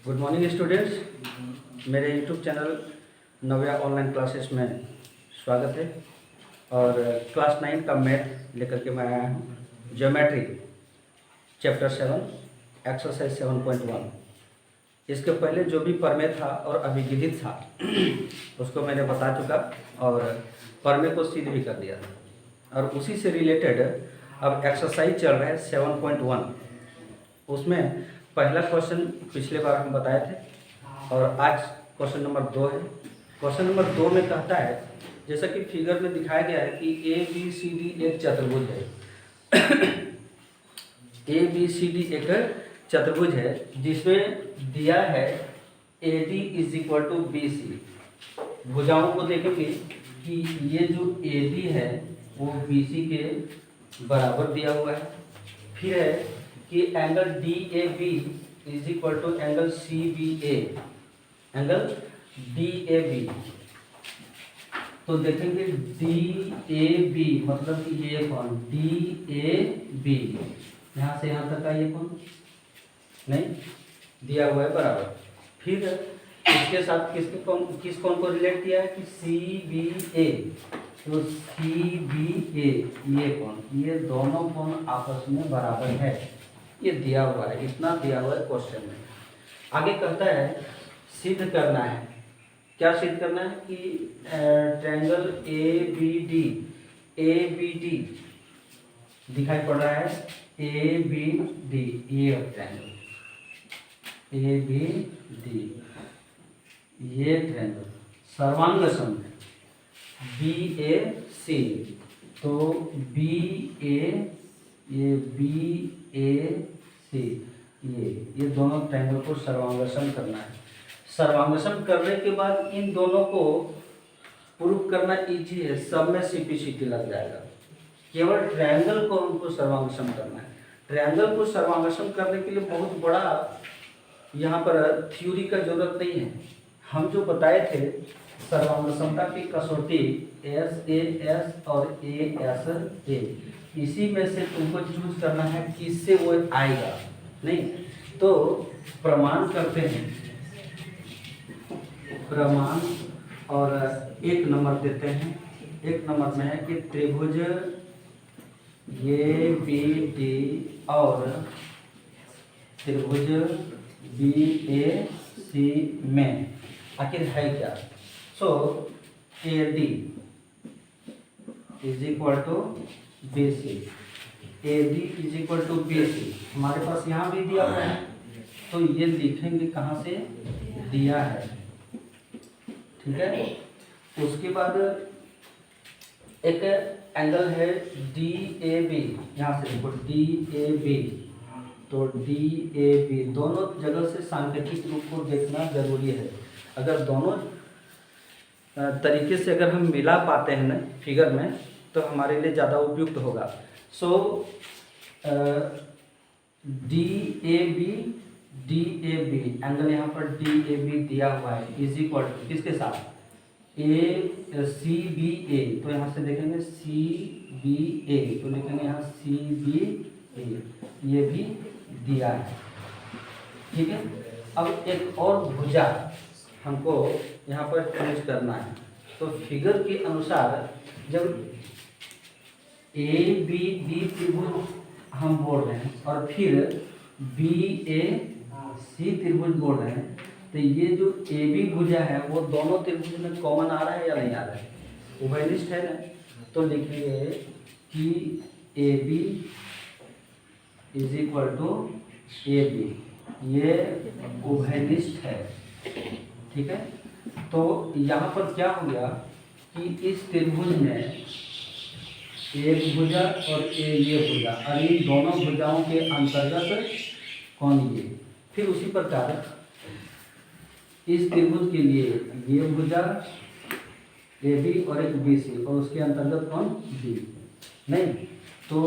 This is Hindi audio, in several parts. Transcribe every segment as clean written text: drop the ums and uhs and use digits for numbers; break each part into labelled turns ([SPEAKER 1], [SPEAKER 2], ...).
[SPEAKER 1] गुड मॉर्निंग स्टूडेंट्स, मेरे यूट्यूब चैनल नव्या ऑनलाइन क्लासेस में स्वागत है। और क्लास 9 का मैथ लेकर के मैं आया हूँ। Geometry chapter 7 exercise 7.1। इसके पहले जो भी प्रमेय था और अभिविहित था उसको मैंने बता चुका और प्रमेय को सिद्ध भी कर दिया था। और उसी से रिलेटेड अब एक्सरसाइज चल रहा है 7.1। उसमें पहला क्वेश्चन पिछले बार हम बताए थे और आज क्वेश्चन नंबर 2 है। क्वेश्चन नंबर 2 में कहता है, जैसा कि फिगर में दिखाया गया है कि ए बी सी डी एक चतुर्भुज है। ए बी सी डी एक चतुर्भुज है जिसमें दिया है A D is equal to B C. भुजाओं को देखेंगे कि ये जो ए डी है वो बी सी के बराबर दिया हुआ है। फिर है कि angle D A B is equal to angle C B A. Angle D A B तो देखेंगे डी ए बी मतलब कि ये कौन, डी ए बी यहाँ से यहाँ तक का ये कौन नहीं दिया हुआ है बराबर। फिर इसके साथ किस कौन को रिलेट किया है कि सी बी ए। तो सी बी ए ये कौन, ये दोनों कौन आपस में बराबर है, ये दिया हुआ है। इतना दिया हुआ है क्वेश्चन में। आगे कहता है सिद्ध करना है। क्या सिद्ध करना है कि ट्रायंगल ए बी डी दिखाई पड़ रहा है। ए बी डी ये ट्रायंगल ए बी डी ये ट्रायंगल सर्वांग सम है बी ए सी। तो बी ए ये बी ए सी ये दोनों ट्रायंगल को सर्वांगसम करना है। सर्वांगसम करने के बाद इन दोनों को प्रूफ करना इजी है, सब में सीपीसीटी लग जाएगा। केवल ट्रायंगल को हमको सर्वांगसम करना है। ट्रायंगल को सर्वांगसम करने के लिए बहुत बड़ा यहाँ पर थ्योरी का जरूरत नहीं है। हम जो बताए थे सर्वांगसमता की कसौटी एस ए एस और ए एस ए, इसी में से तुमको चूज करना है किससे वो आएगा। नहीं तो प्रमाण करते हैं, प्रमाण और एक नंबर देते हैं। एक नंबर में है कि त्रिभुज ए बी डी और त्रिभुज बी ए सी में आखिर है क्या। So A D is equal to B C. A D is equal to B C हमारे पास यहाँ भी दिया हुआ है, तो ये लिखेंगे कहाँ से दिया है, ठीक है। उसके बाद एक एंगल है डी ए बी, यहाँ से देखो डी ए बी। तो डी ए बी दोनों जगह से सांकेतिक रूप को देखना जरूरी है। अगर दोनों तरीके से अगर हम मिला पाते हैं ना फिगर में तो हमारे लिए ज़्यादा उपयुक्त होगा। सो डी ए बी एंगल यहाँ पर डी ए बी दिया हुआ है इज इक्वल टू किसके साथ ए सी बी ए। तो यहाँ से देखेंगे सी बी ए तो लिखेंगे यहाँ सी बी ए, ये भी दिया है, ठीक है। अब एक और भुजा हमको यहाँ पर चूज करना है। तो फिगर के अनुसार जब ए बी डी त्रिभुज हम बोल रहे हैं और फिर बी ए सी त्रिभुज बोल रहे हैं, तो ये जो ए बी भुजा है वो दोनों त्रिभुज में कॉमन आ रहा है या नहीं आ रहा है, उभयनिष्ठ है ना। तो लिखिए कि A B is equal to A B, ये उभयनिष्ठ है, ठीक है। तो यहाँ पर क्या हो गया कि इस त्रिभुज में एक भुजा और ये भुजा और इन दोनों भुजाओं के अंतर्गत कौन ये। फिर उसी प्रकार इस त्रिभुज के लिए ये भुजा ए बी और एक बी सी और उसके अंतर्गत कौन बी। नहीं तो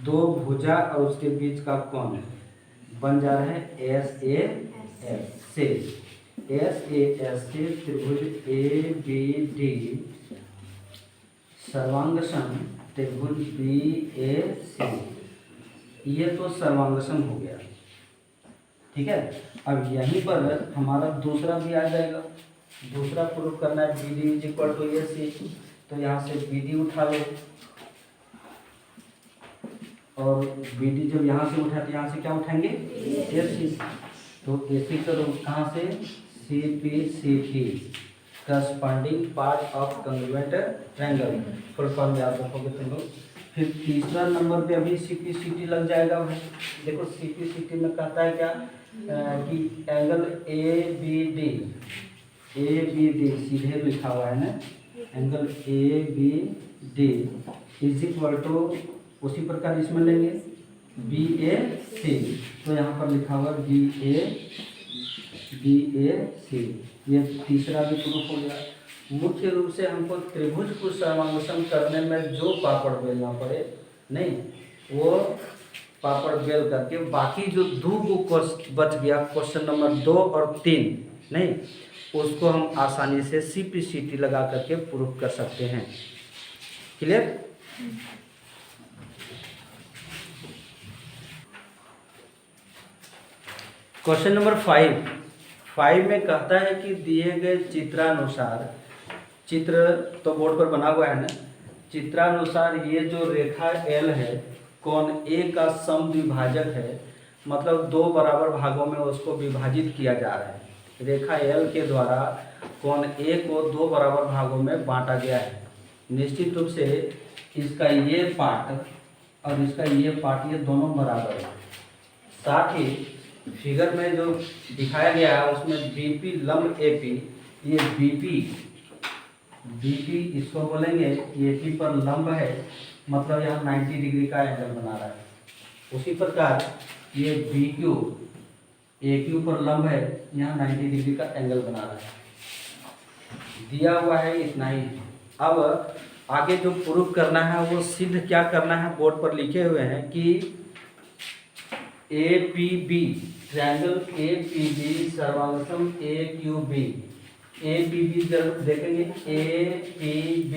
[SPEAKER 1] दो भुजा और उसके बीच का कौन बन जा रहा है एस ए एस से। एस ए एस से त्रिभुज ए बी डी सर्वांगसम त्रिभुज बी ए सी, ये तो सर्वांगसम हो गया, ठीक है। अब यहीं पर हमारा दूसरा भी आ जाएगा, दूसरा प्रूफ करना है B D is equal to A C, तो यहाँ से बी डी उठा लो, और बी डी जब यहाँ से उठा तो यहाँ से क्या उठाएंगे ए सी, तो ए सी करो कहाँ से C P C T corresponding part of congruent triangle, full form याद रखोगे तुम लोग। फिर तीसरा नंबर पे अभी सी पी सी टी लग जाएगा भाई। देखो सी पी सी टी में कहता है क्या कि एंगल ए बी डी सीधे लिखा हुआ है ना, angle A B D is equal to उसी प्रकार इसमें लेंगे बी ए सी, तो यहाँ पर लिखा हुआ बी ए सी, ये तीसरा भी प्रूफ हो गया। मुख्य रूप से हमको त्रिभुज को समावेशन करने में जो पापड़ बेलना पड़े नहीं, वो पापड़ बेल करके बाकी जो दो को बच गया क्वेश्चन नंबर 2 और 3 नहीं, उसको हम आसानी से CPCT लगा करके प्रूफ कर सकते हैं। क्लियर? क्वेश्चन नंबर 5 में कहता है कि दिए गए चित्रानुसार, चित्र तो बोर्ड पर बना हुआ है ना, चित्रानुसार ये जो रेखा L है कोण A का समद्विभाजक है, मतलब दो बराबर भागों में उसको विभाजित किया जा रहा है। रेखा L के द्वारा कोण A को दो बराबर भागों में बांटा गया है। निश्चित रूप से इसका ये पार्ट और इसका ये पार्ट ये दोनों बराबर है। साथ ही फिगर में जो दिखाया गया है उसमें BP लंब AP, ये BP इसको बोलेंगे AP पर लंब है, मतलब यहाँ 90 डिग्री का एंगल बना रहा है। उसी प्रकार ये BQ AQ पर लंब है, यहाँ 90 डिग्री का एंगल बना रहा है। दिया हुआ है इतना ही। अब आगे जो प्रूफ करना है वो सिद्ध क्या करना है, बोर्ड पर लिखे हुए हैं कि APB triangle APB सर्वांगसम AQB, APB जब देखेंगे APB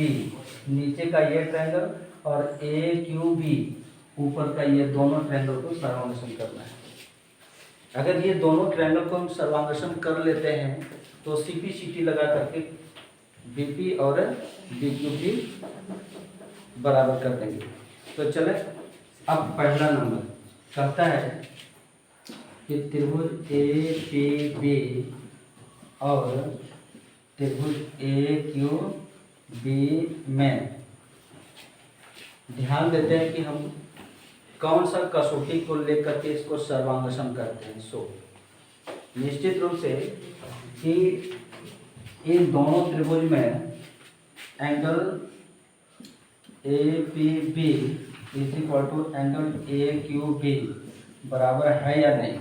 [SPEAKER 1] नीचे का ये ट्रायंगल और AQB ऊपर का ये दोनों ट्रायंगल को सर्वांगसम करना है। अगर ये दोनों ट्रायंगल को हम सर्वांगसम कर लेते हैं तो CPCT लगा करके BP और BQB बराबर कर देंगे। तो चले अब पहला नंबर कहता है कि त्रिभुज APB और त्रिभुज AQB में ध्यान देते हैं कि हम कौन सा कसौटी को लेकर के इसको सर्वांगसम करते हैं। सो निश्चित रूप से कि इन दोनों त्रिभुज में angle APB is equal to angle AQB बराबर है या नहीं,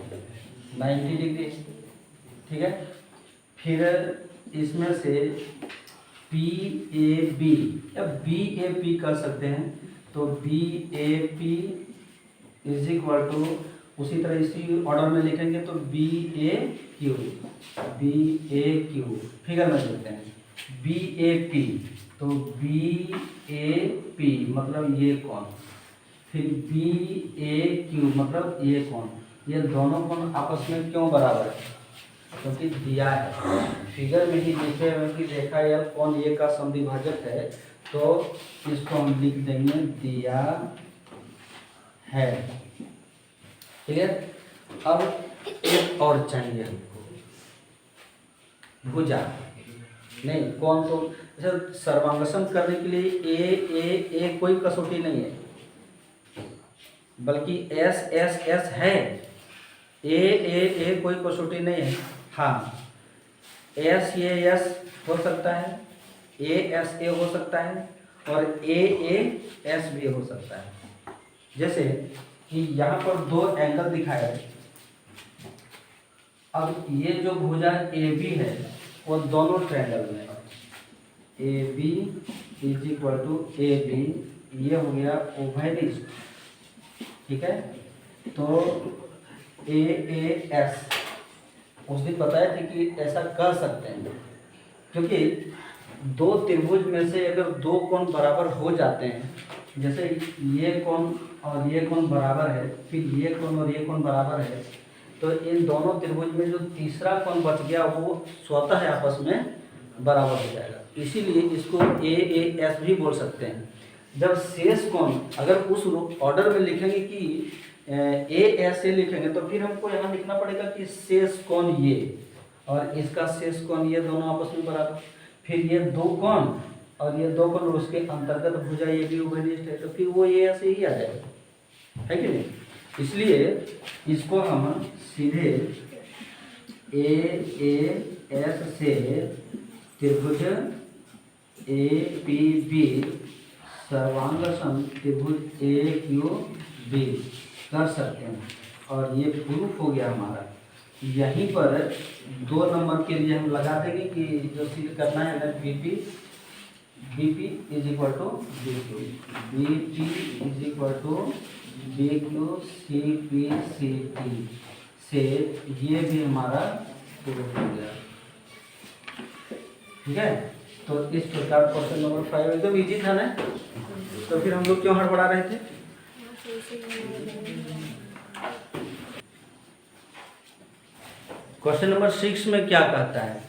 [SPEAKER 1] 90 डिग्री, ठीक है। फिर इसमें से PAB या BAP कर सकते हैं, तो BAP इज इक्वल टू उसी तरह इसी ऑर्डर में लिखेंगे तो BAQ फिगर में लिखते हैं BAP, तो BAP मतलब ये कोण, फिर BAQ मतलब ये कोण, ये दोनों कोण आपस में क्यों बराबर है, क्योंकि दिया है फिगर में ही लिखे हुए कि रेखा L कोण A का समद्विभाजक है, तो इसको हम लिख देंगे दिया है। क्लियर? अब एक और चाहिए हमको भुजा, नहीं कौन, तो जैसे सर्वांगसम करने के लिए ए कोई कसौटी नहीं है, बल्कि S है, ए कोई कसौटी नहीं है। हाँ, S हो सकता है, A हो सकता है और AS भी हो सकता है। जैसे कि यहाँ पर दो एंगल दिखाया है, अब ये जो भुजा AB है वो दोनों ट्रायंगल में AB is equal to AB, ये हो गया ओवलिस, ठीक है। तो AAS उस दिन बताया था कि ऐसा कर सकते हैं, क्योंकि दो त्रिभुज में से अगर दो कोण बराबर हो जाते हैं, जैसे ये कोण और ये कोण बराबर है, फिर ये कोण और ये कोण बराबर है, तो इन दोनों त्रिभुज में जो तीसरा कोण बच गया वो स्वतः आपस में बराबर हो जाएगा, इसीलिए इसको ए एस भी बोल सकते हैं। जब शेष कोण अगर उस ऑर्डर में लिखेंगे कि ए एस ए लिखेंगे तो फिर हमको यहाँ लिखना पड़ेगा कि शेष कोण ये और इसका शेष कोण ये दोनों आपस में बराबर, फिर ये दो कोण और ये दो कोण उसके अंतर्गत भुजा ये भी उभयनिष्ठ है, तो फिर वो ए ऐसे ही आ जाएगा, है कि नहीं। इसलिए इसको हम सीधे ए एस से त्रिभुज ए पी बी सर्वांग सम त्रिभुज ए क्यू बी कर सकते हैं, और ये प्रूफ हो गया हमारा। यहीं पर 2 नंबर के लिए हम लगा देंगे कि जो सिद्ध करना है ना B P is equal to B Q, B P is equal to B Q C P C T से ये भी हमारा प्रूफ हो गया, ठीक है। तो इस प्रकार क्वेश्चन नंबर 5 एकदम इजी था ना, तो फिर हम लोग क्यों हड़बड़ा रहे थे। क्वेश्चन नंबर 6 में क्या कहता है,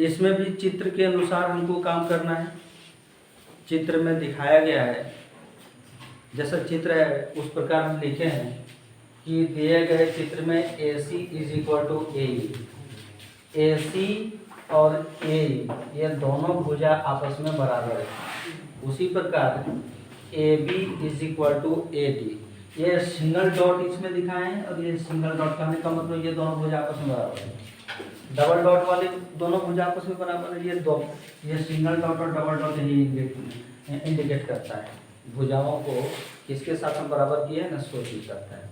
[SPEAKER 1] इसमें भी चित्र के अनुसार हमको काम करना है। चित्र में दिखाया गया है, जैसा चित्र है उस प्रकार हम लिखे हैं कि दिए गए चित्र में ए सी is equal to A C और ए ये दोनों भुजा आपस में बराबर है। उसी प्रकार A B is equal to A D, ये सिंगल डॉट इसमें दिखाए हैं और ये सिंगल डॉट कहने का मतलब ये दोनों भुजा आपस में बराबर है। डबल डॉट वाले दोनों भुजा आपस में बराबर है, ये सिंगल डॉट और डबल डॉट यही इंडिकेट करता है भुजाओं को किसके साथ हम बराबर किए हैं ना, सूचित करता है।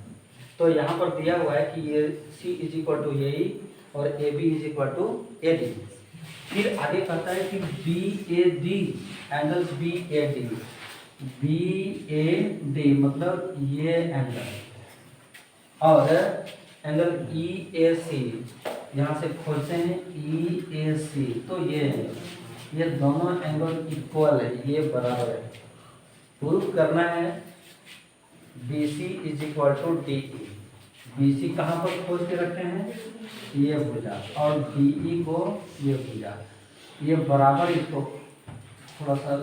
[SPEAKER 1] तो यहाँ पर दिया हुआ है कि ये C is equal to A और A B is equal to A D. फिर आगे कहता है कि B A D angle B A D, B A D मतलब ये एंगल, और एंगल ई ए सी यहाँ से खोजते हैं ई ए सी, तो ये दोनों एंगल इक्वल है, ये बराबर है। प्रूफ करना है B C is equal to D E, B C कहाँ पर खोज के रखे हैं, ये भुजा, और डी ई को ये भुजा, ये बराबर, इसको थोड़ा सा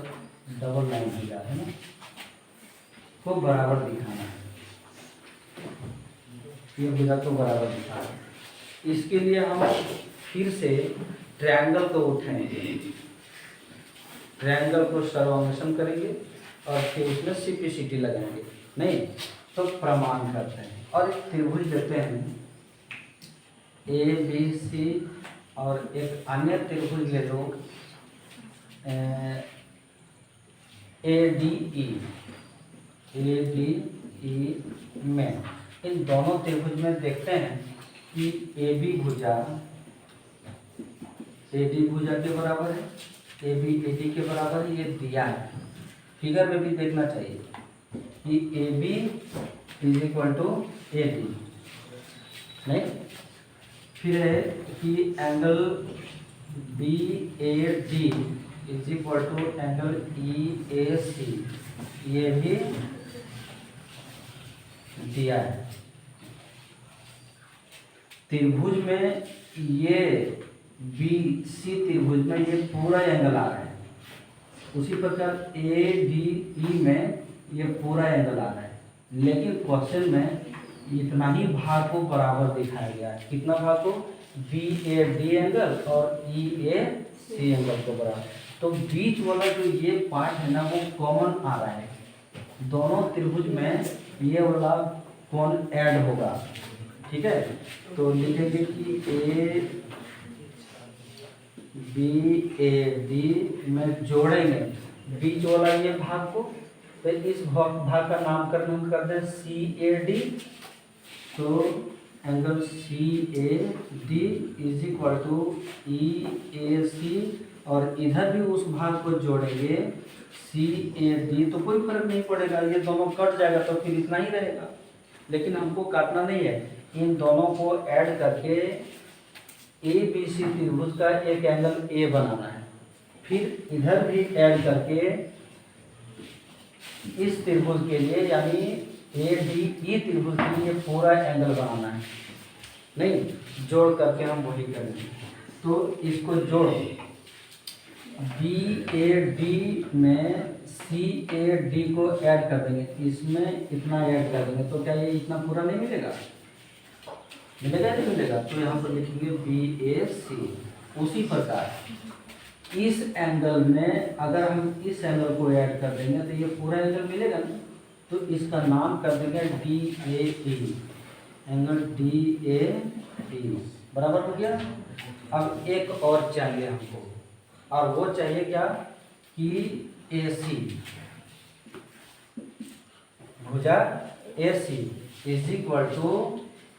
[SPEAKER 1] डबल लाइन भुजा है ना, को बराबर दिखाना है, ये भुजा को बराबर दिखाना है। इसके लिए हम फिर से ट्रायंगल को उठाएंगे, ट्रायंगल को सर्वमिश्रण करेंगे और फिर उसमें सिंप्लिसिटी लगाएंगे, नहीं तो प्रमाण करते हैं और एक त्रिभुज देते हैं ए बी सी, और एक अन्य त्रिभुज ले लो ए डी ई में। इन दोनों त्रिभुज में देखते हैं कि ए बी भुजा ए डी भुजा के बराबर है, ए बी ए डी के बराबर है, ये दिया है। फिगर में भी देखना चाहिए कि A B is equal to A D, नहीं फिर है कि angle B A D is equal to angle E A C, ये भी दिया है। त्रिभुज में ये बी सी त्रिभुज में ये पूरा एंगल आ रहा है, उसी प्रकार ए डी ई में ये पूरा एंगल आ रहा है, लेकिन क्वेश्चन में इतना ही भाग को बराबर दिखाया गया है। कितना भाग को, बी ए डी एंगल और ई ए सी एंगल को बराबर, तो बीच वाला जो ये पार्ट है ना वो कॉमन आ रहा है, दोनों त्रिभुज में ये वाला कोण ऐड होगा, ठीक है। तो लिखेंगे कि ए बी ए डी में जोड़ेंगे बीच वाला ये भाग को, तो इस भाग का नामकरण हम कर दें सी ए डी, तो angle C A D is equal to E A C, और इधर भी उस भाग को जोड़ेंगे सी ए डी, तो कोई फर्क नहीं पड़ेगा, ये दोनों कट जाएगा तो फिर इतना ही रहेगा, लेकिन हमको काटना नहीं है, इन दोनों को ऐड करके ए बी सी त्रिभुज का एक एंगल ए बनाना है, फिर इधर भी ऐड करके इस त्रिभुज के लिए यानी ए डी ई त्रिभुज के लिए पूरा एंगल बनाना है, नहीं, जोड़ करके हम वही करेंगे। तो इसको जोड़ो, BAD में CAD को ऐड कर देंगे, इसमें इतना ऐड कर देंगे, तो क्या ये इतना पूरा नहीं मिलेगा? मिलेगा नहीं मिलेगा? तो यहाँ पर लिखेंगे BAC। उसी प्रकार इस एंगल में अगर हम इस एंगल को ऐड कर देंगे तो ये पूरा एंगल मिलेगा ना, तो इसका नाम कर देंगे DAE, एंगल DAE बराबर हो गया। अब एक और चाहिए हमको, और वो चाहिए क्या कि AC, भुजा AC इज इक्वल टू,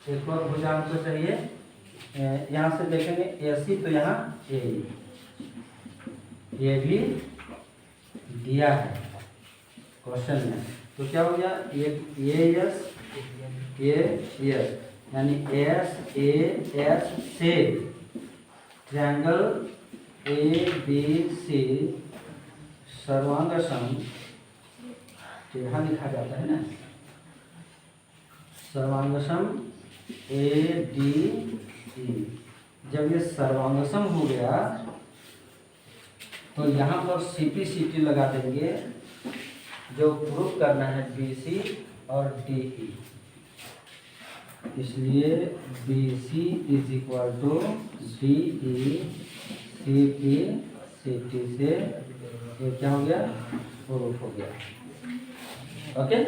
[SPEAKER 1] एक और भुजा हमको चाहिए, यहाँ से देखेंगे AC तो यहाँ AE, ये भी दिया है क्वेश्चन में। तो क्या हो गया, AS यानी SAS से ट्रायंगल ABC सर्वांग सम, यहाँ लिखा जाता है ना, सर्वांगसम ADE। जब ये सर्वांगसम हो गया तो यहाँ पर CPCT लगा देंगे, जो प्रूफ करना है BC और DE। इसलिए BC is equal to DE CPCT से ये क्या हो गया, प्रूफ हो गया। ओके।